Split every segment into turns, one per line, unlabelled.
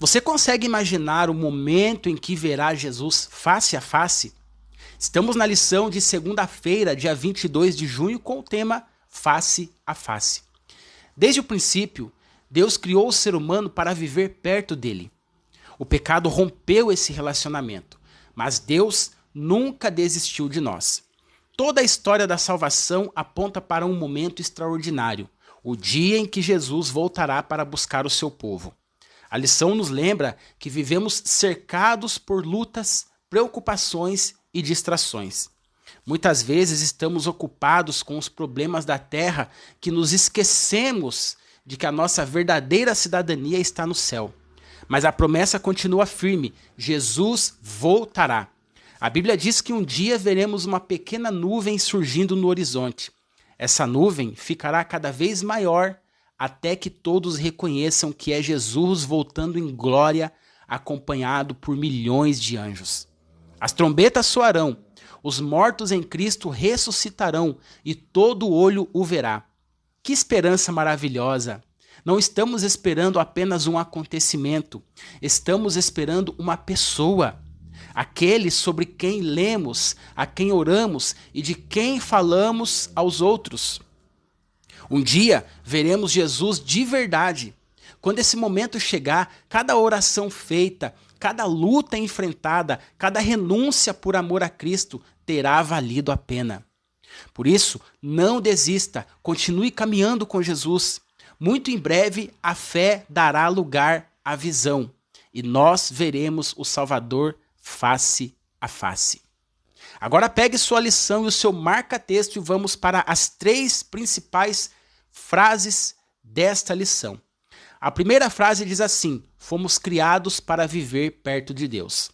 Você consegue imaginar o momento em que verá Jesus face a face? Estamos na lição de segunda-feira, dia 22 de junho, com o tema Face a Face. Desde o princípio, Deus criou o ser humano para viver perto dele. O pecado rompeu esse relacionamento, mas Deus nunca desistiu de nós. Toda a história da salvação aponta para um momento extraordinário, o dia em que Jesus voltará para buscar o seu povo. A lição nos lembra que vivemos cercados por lutas, preocupações e distrações. Muitas vezes estamos ocupados com os problemas da terra que nos esquecemos de que a nossa verdadeira cidadania está no céu. Mas a promessa continua firme: Jesus voltará. A Bíblia diz que um dia veremos uma pequena nuvem surgindo no horizonte. Essa nuvem ficará cada vez maior até que todos reconheçam que é Jesus voltando em glória, acompanhado por milhões de anjos. As trombetas soarão, os mortos em Cristo ressuscitarão e todo olho o verá. Que esperança maravilhosa! Não estamos esperando apenas um acontecimento, estamos esperando uma pessoa. Aquele sobre quem lemos, a quem oramos e de quem falamos aos outros. Um dia veremos Jesus de verdade. Quando esse momento chegar, cada oração feita, cada luta enfrentada, cada renúncia por amor a Cristo terá valido a pena. Por isso, não desista, continue caminhando com Jesus. Muito em breve, a fé dará lugar à visão e nós veremos o Salvador face a face. Agora pegue sua lição e o seu marca-texto e vamos para as 3 principais frases desta lição. A primeira frase diz assim: fomos criados para viver perto de Deus.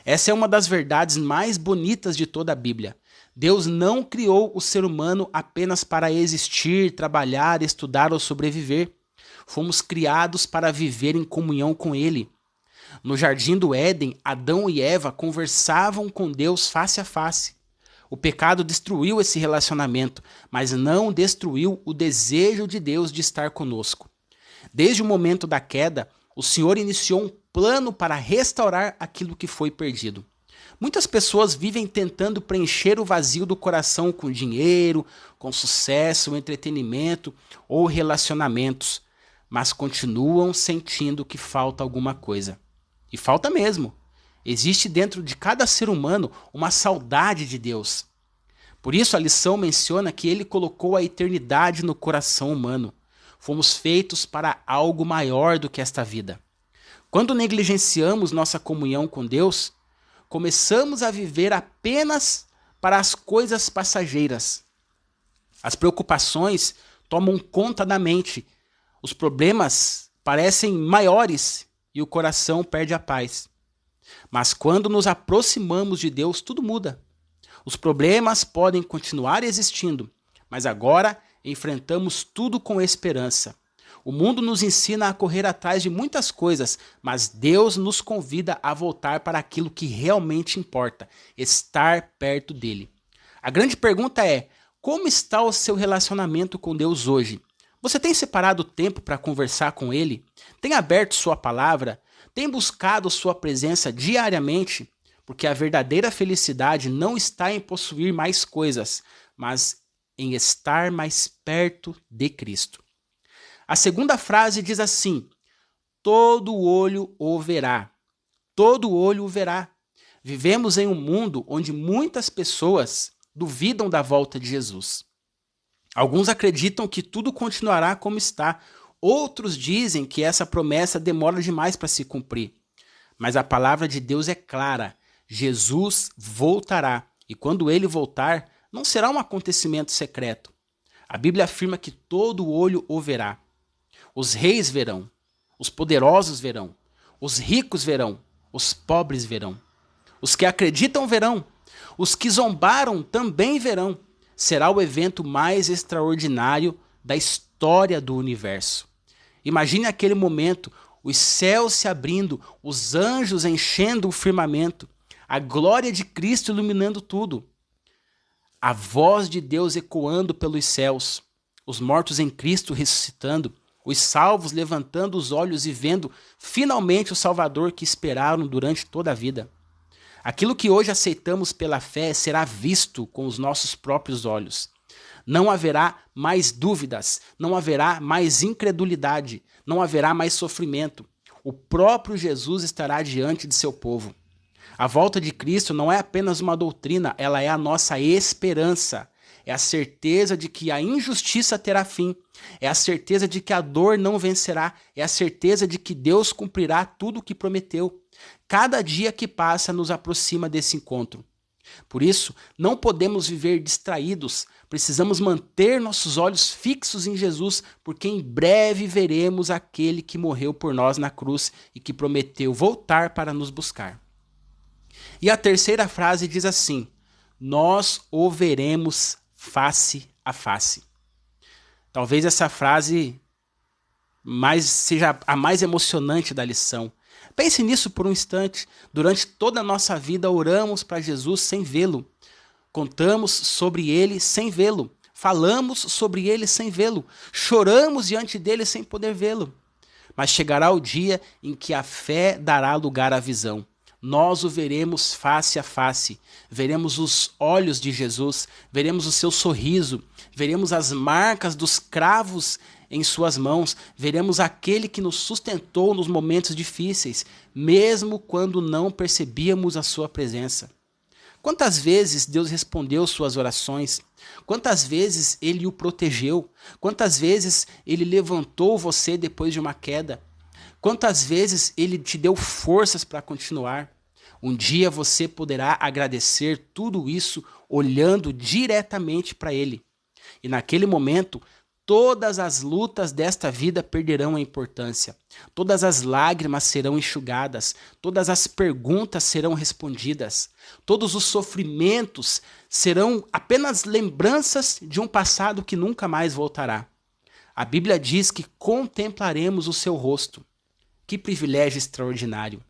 Essa é uma das verdades mais bonitas de toda a Bíblia. Deus não criou o ser humano apenas para existir, trabalhar, estudar ou sobreviver. Fomos criados para viver em comunhão com Ele. No jardim do Éden, Adão e Eva conversavam com Deus face a face. O pecado destruiu esse relacionamento, mas não destruiu o desejo de Deus de estar conosco. Desde o momento da queda, o Senhor iniciou um plano para restaurar aquilo que foi perdido. Muitas pessoas vivem tentando preencher o vazio do coração com dinheiro, com sucesso, entretenimento ou relacionamentos, mas continuam sentindo que falta alguma coisa. E falta mesmo. Existe dentro de cada ser humano uma saudade de Deus. Por isso a lição menciona que Ele colocou a eternidade no coração humano. Fomos feitos para algo maior do que esta vida. Quando negligenciamos nossa comunhão com Deus, começamos a viver apenas para as coisas passageiras. As preocupações tomam conta da mente. Os problemas parecem maiores e o coração perde a paz. Mas quando nos aproximamos de Deus, tudo muda. Os problemas podem continuar existindo, mas agora enfrentamos tudo com esperança. O mundo nos ensina a correr atrás de muitas coisas, mas Deus nos convida a voltar para aquilo que realmente importa, estar perto dele. A grande pergunta é: como está o seu relacionamento com Deus hoje? Você tem separado tempo para conversar com Ele? Tem aberto sua palavra? Tem buscado sua presença diariamente? Porque a verdadeira felicidade não está em possuir mais coisas, mas em estar mais perto de Cristo. A segunda frase diz assim: todo olho o verá. Todo olho o verá. Vivemos em um mundo onde muitas pessoas duvidam da volta de Jesus. Alguns acreditam que tudo continuará como está. Outros dizem que essa promessa demora demais para se cumprir. Mas a palavra de Deus é clara. Jesus voltará. E quando ele voltar, não será um acontecimento secreto. A Bíblia afirma que todo olho o verá. Os reis verão. Os poderosos verão. Os ricos verão. Os pobres verão. Os que acreditam verão. Os que zombaram também verão. Será o evento mais extraordinário da história do universo. Imagine aquele momento, os céus se abrindo, os anjos enchendo o firmamento, a glória de Cristo iluminando tudo, a voz de Deus ecoando pelos céus, os mortos em Cristo ressuscitando, Os salvos levantando os olhos e vendo finalmente o Salvador que esperaram durante toda a vida. Aquilo que hoje aceitamos pela fé será visto com os nossos próprios olhos. Não haverá mais dúvidas, não haverá mais incredulidade, não haverá mais sofrimento. O próprio Jesus estará diante de seu povo. A volta de Cristo não é apenas uma doutrina, ela é a nossa esperança. É a certeza de que a injustiça terá fim. É a certeza de que a dor não vencerá. É a certeza de que Deus cumprirá tudo o que prometeu. Cada dia que passa nos aproxima desse encontro. Por isso, não podemos viver distraídos. Precisamos manter nossos olhos fixos em Jesus, porque em breve veremos aquele que morreu por nós na cruz e que prometeu voltar para nos buscar. E a terceira frase diz assim: nós o veremos face a face. Talvez essa frase seja a mais emocionante da lição. Pense nisso por um instante. Durante toda a nossa vida oramos para Jesus sem vê-lo. Contamos sobre ele sem vê-lo. Falamos sobre ele sem vê-lo. Choramos diante dele sem poder vê-lo. Mas chegará o dia em que a fé dará lugar à visão. Nós o veremos face a face, veremos os olhos de Jesus, veremos o seu sorriso, veremos as marcas dos cravos em suas mãos, veremos aquele que nos sustentou nos momentos difíceis, mesmo quando não percebíamos a sua presença. Quantas vezes Deus respondeu suas orações? Quantas vezes Ele o protegeu? Quantas vezes Ele levantou você depois de uma queda? Quantas vezes Ele te deu forças para continuar? Um dia você poderá agradecer tudo isso olhando diretamente para Ele. E naquele momento, todas as lutas desta vida perderão a importância. Todas as lágrimas serão enxugadas. Todas as perguntas serão respondidas. Todos os sofrimentos serão apenas lembranças de um passado que nunca mais voltará. A Bíblia diz que contemplaremos o seu rosto. Que privilégio extraordinário!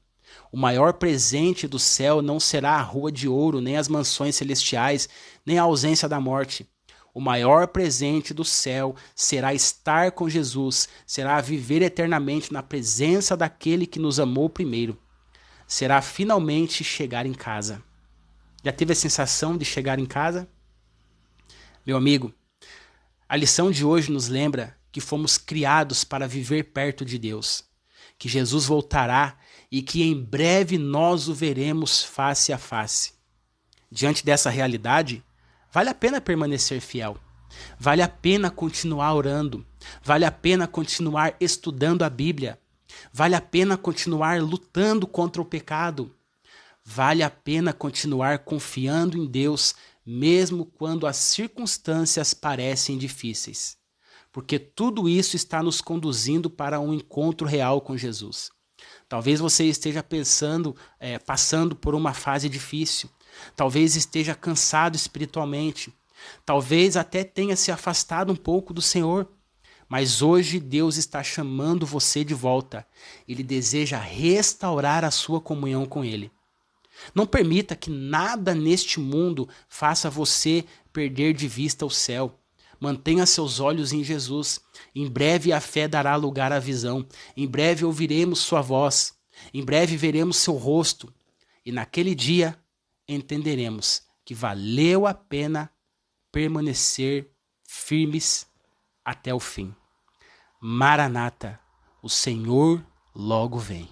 O maior presente do céu não será a rua de ouro, nem as mansões celestiais, nem a ausência da morte. O maior presente do céu será estar com Jesus, será viver eternamente na presença daquele que nos amou primeiro. Será finalmente chegar em casa. Já teve a sensação de chegar em casa? Meu amigo, a lição de hoje nos lembra que fomos criados para viver perto de Deus, que Jesus voltará e que em breve nós o veremos face a face. Diante dessa realidade, vale a pena permanecer fiel. Vale a pena continuar orando. Vale a pena continuar estudando a Bíblia. Vale a pena continuar lutando contra o pecado. Vale a pena continuar confiando em Deus, mesmo quando as circunstâncias parecem difíceis. Porque tudo isso está nos conduzindo para um encontro real com Jesus. Talvez você esteja passando por uma fase difícil. Talvez esteja cansado espiritualmente. Talvez até tenha se afastado um pouco do Senhor. Mas hoje Deus está chamando você de volta. Ele deseja restaurar a sua comunhão com Ele. Não permita que nada neste mundo faça você perder de vista o céu. Mantenha seus olhos em Jesus. Em breve a fé dará lugar à visão. Em breve ouviremos sua voz. Em breve veremos seu rosto. E naquele dia entenderemos que valeu a pena permanecer firmes até o fim. Maranata, o Senhor logo vem.